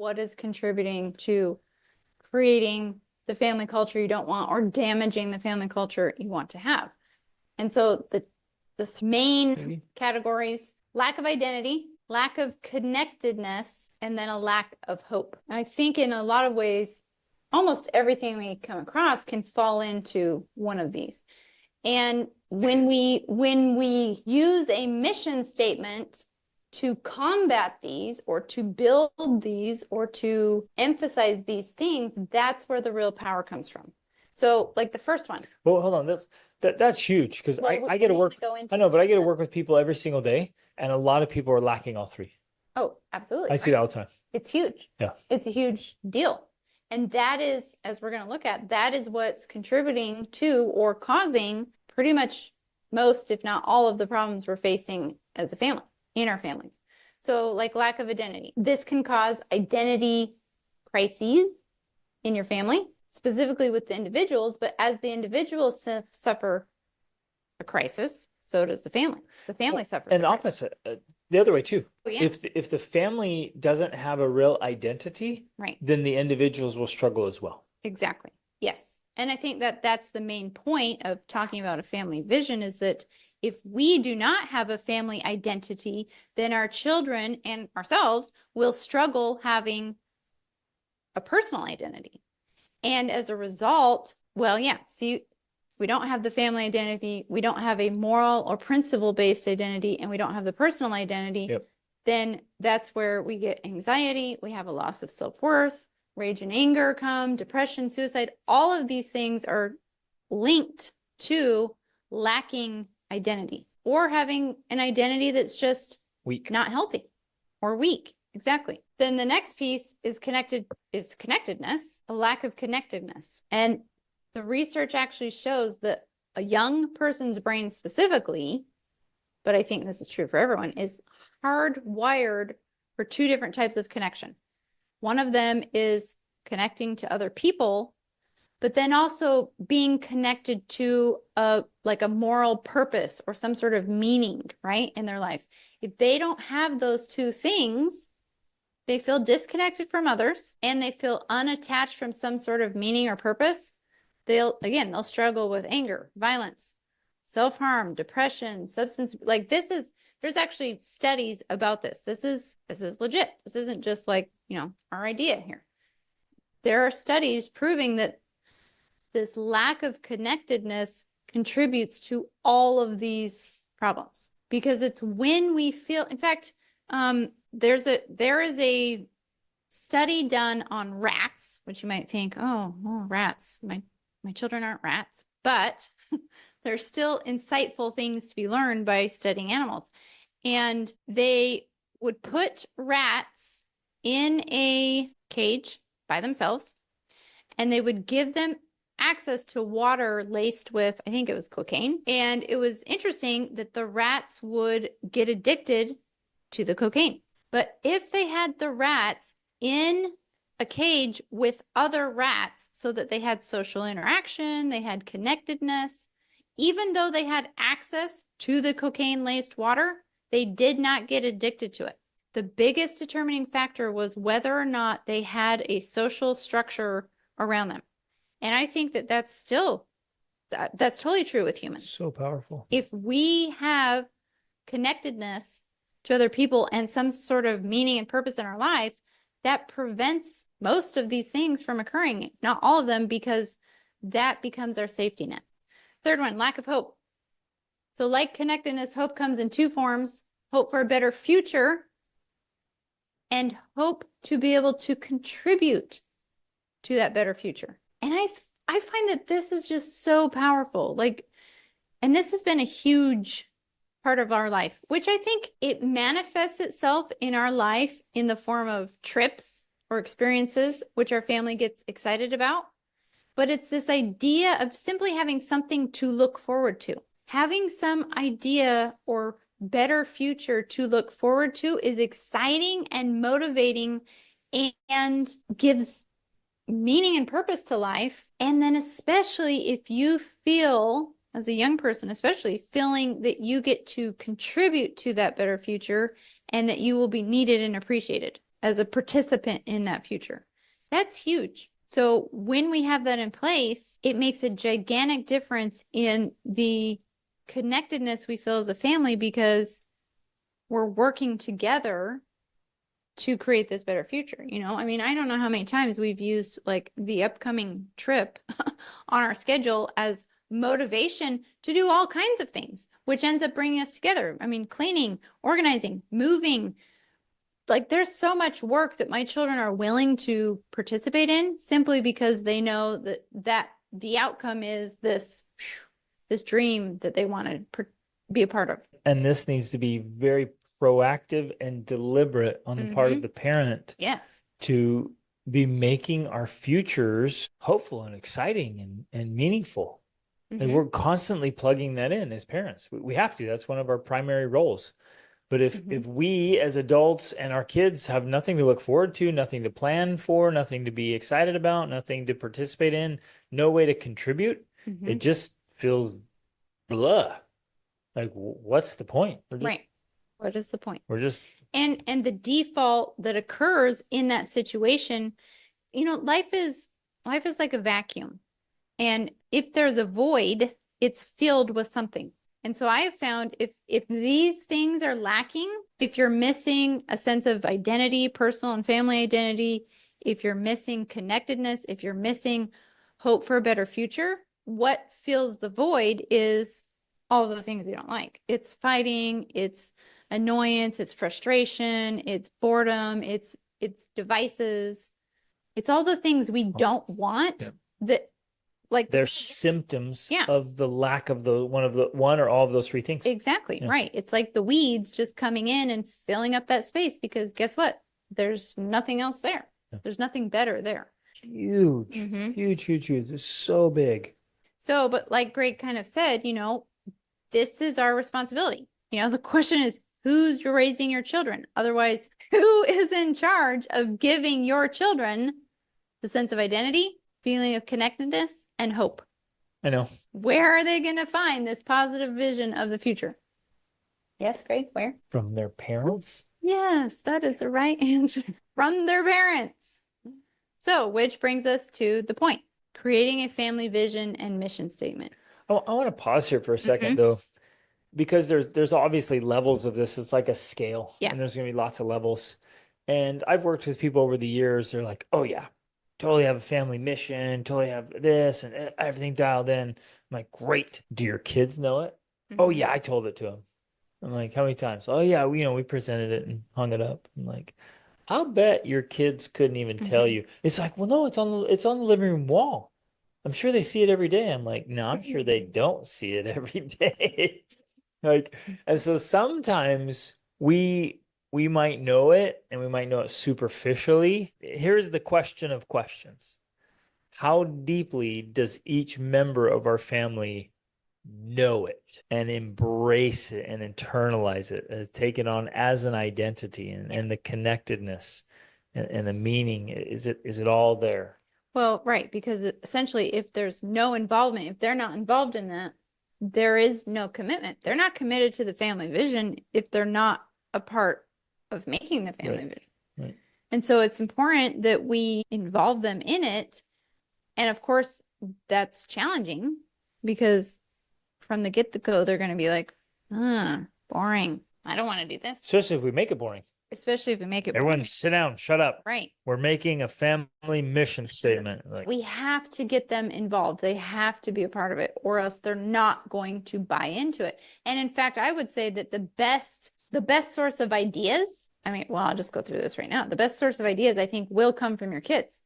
what is contributing to creating the family culture you don't want or damaging the family culture you want to have. And so the main categories: lack of identity, lack of connectedness, and then a lack of hope. And I think in a lot of ways, almost everything we come across can fall into one of these. And when we use a mission statement to combat these or to build these or to emphasize these things, that's where the real power comes from. So like the first one. Well, hold on. That's huge because I get to work. I know, but I get to work with people every single day, and a lot of people are lacking all three. Oh, absolutely. I see that all the time. It's huge. Yeah. It's a huge deal. And that is, as we're going to look at, that is what's contributing to or causing pretty much most, if not all, of the problems we're facing as a family, in our families. So like lack of identity. This can cause identity crises in your family, specifically with the individuals, but as the individuals suffer a crisis, so does the family. The family suffers. And opposite, the other way too. Oh, yeah. If the family doesn't have a real identity, right, then the individuals will struggle as well. Exactly. Yes. And I think that that's the main point of talking about a family vision, is that if we do not have a family identity, then our children and ourselves will struggle having a personal identity. And as a result, well, yeah, see, we don't have the family identity, we don't have a moral or principle-based identity, and we don't have the personal identity, Yep. Then that's where we get anxiety, we have a loss of self-worth, rage and anger come, depression, suicide. All of these things are linked to lacking identity or having an identity that's just weak, not healthy or weak. Exactly. Then the next piece is connectedness, a lack of connectedness. And the research actually shows that a young person's brain specifically, but I think this is true for everyone, is hardwired for two different types of connection. One of them is connecting to other people, but then also being connected to a moral purpose or some sort of meaning, right, in their life. If they don't have those two things, they feel disconnected from others and they feel unattached from some sort of meaning or purpose. They'll struggle with anger, violence, self-harm, depression, substance. There's actually studies about this. This is legit. This isn't just our idea here. There are studies proving that this lack of connectedness contributes to all of these problems, because it's when we feel, in fact, there is a study done on rats, which you might think, oh, rats, my children aren't rats, but there's still insightful things to be learned by studying animals. And they would put rats in a cage by themselves, and they would give them access to water laced with, I think it was cocaine. And it was interesting that the rats would get addicted to the cocaine. But if they had the rats in a cage with other rats so that they had social interaction, they had connectedness, even though they had access to the cocaine-laced water, they did not get addicted to it. The biggest determining factor was whether or not they had a social structure around them. And I think that that's totally true with humans. So powerful. If we have connectedness to other people and some sort of meaning and purpose in our life, that prevents most of these things from occurring, if not all of them, because that becomes our safety net. Third one, lack of hope. So like connectedness, hope comes in two forms: hope for a better future and hope to be able to contribute to that better future. And I find that this is just so powerful. And this has been a huge part of our life, which I think it manifests itself in our life in the form of trips or experiences, which our family gets excited about. But it's this idea of simply having something to look forward to. Having some idea or better future to look forward to is exciting and motivating and gives meaning and purpose to life. And then especially if you feel, as a young person, especially feeling that you get to contribute to that better future and that you will be needed and appreciated. as a participant in that future. That's huge. So when we have that in place, it makes a gigantic difference in the connectedness we feel as a family because we're working together to create this better future. You know, I mean, I don't know how many times we've used like the upcoming trip on our schedule as motivation to do all kinds of things, which ends up bringing us together. I mean, cleaning, organizing, moving. Like there's so much work that my children are willing to participate in simply because they know that the outcome is this dream that they want to be a part of. And this needs to be very proactive and deliberate on the part of the parent. Yes. To be making our futures hopeful and exciting and meaningful. And we're constantly plugging that in as parents. We have to. That's one of our primary roles. But if we as adults and our kids have nothing to look forward to, nothing to plan for, nothing to be excited about, nothing to participate in, no way to contribute, it just feels blah. Like, what's the point? Right. What is the point? We're just and the default that occurs in that situation, you know, life is like a vacuum. And if there's a void, it's filled with something. And so I have found if these things are lacking, if you're missing a sense of identity, personal and family identity, if you're missing connectedness, if you're missing hope for a better future, what fills the void is all the things we don't like. It's fighting, it's annoyance, it's frustration, it's boredom, it's devices. It's all the things we don't want that like they're symptoms of the lack of one or all of those three things. Exactly. Yeah. Right. It's like the weeds just coming in and filling up that space because guess what? There's nothing else there. Yeah. There's nothing better there. Huge, huge. It's so big. So, but like Greg kind of said, you know, this is our responsibility. You know, the question is who's raising your children? Otherwise, who is in charge of giving your children the sense of identity, feeling of connectedness, and hope? I know. Where are they going to find this positive vision of the future? Yes, Greg, where? From their parents? Yes, that is the right answer. From their parents. So, which brings us to the point, creating a family vision and mission statement. I want to pause here for a second, though, because there's obviously levels of this. It's like a scale, and there's going to be lots of levels. And I've worked with people over the years. They're like, oh, yeah, totally have a family mission, totally have this and everything dialed in. I'm like, great. Do your kids know it? Oh, yeah, I told it to them. I'm like, how many times? Oh, yeah, we presented it and hung it up. I'm like, I'll bet your kids couldn't even tell you. It's like, well, no, it's on the living room wall. I'm sure they see it every day. I'm like, no, I'm sure they don't see it every day. Like, and so sometimes we might know it and we might know it superficially. Here's the question of questions. How deeply does each member of our family know it and embrace it and internalize it, and take it on as an identity and the connectedness and the meaning? Is it all there? Well, right, because essentially if there's no involvement, if they're not involved in that, there is no commitment. They're not committed to the family vision if they're not a part of making the family vision. Right. And so it's important that we involve them in it. And of course, that's challenging because from the get-go, they're going to be like, boring. I don't want to do this. Especially if we make it boring. Especially if we make it Everyone boring. Sit down, shut up. Right. We're making a family mission statement. Like, we have to get them involved. They have to be a part of it, or else they're not going to buy into it. And in fact, I would say that the best source of ideas, I'll just go through this right now. The best source of ideas, I think, will come from your kids.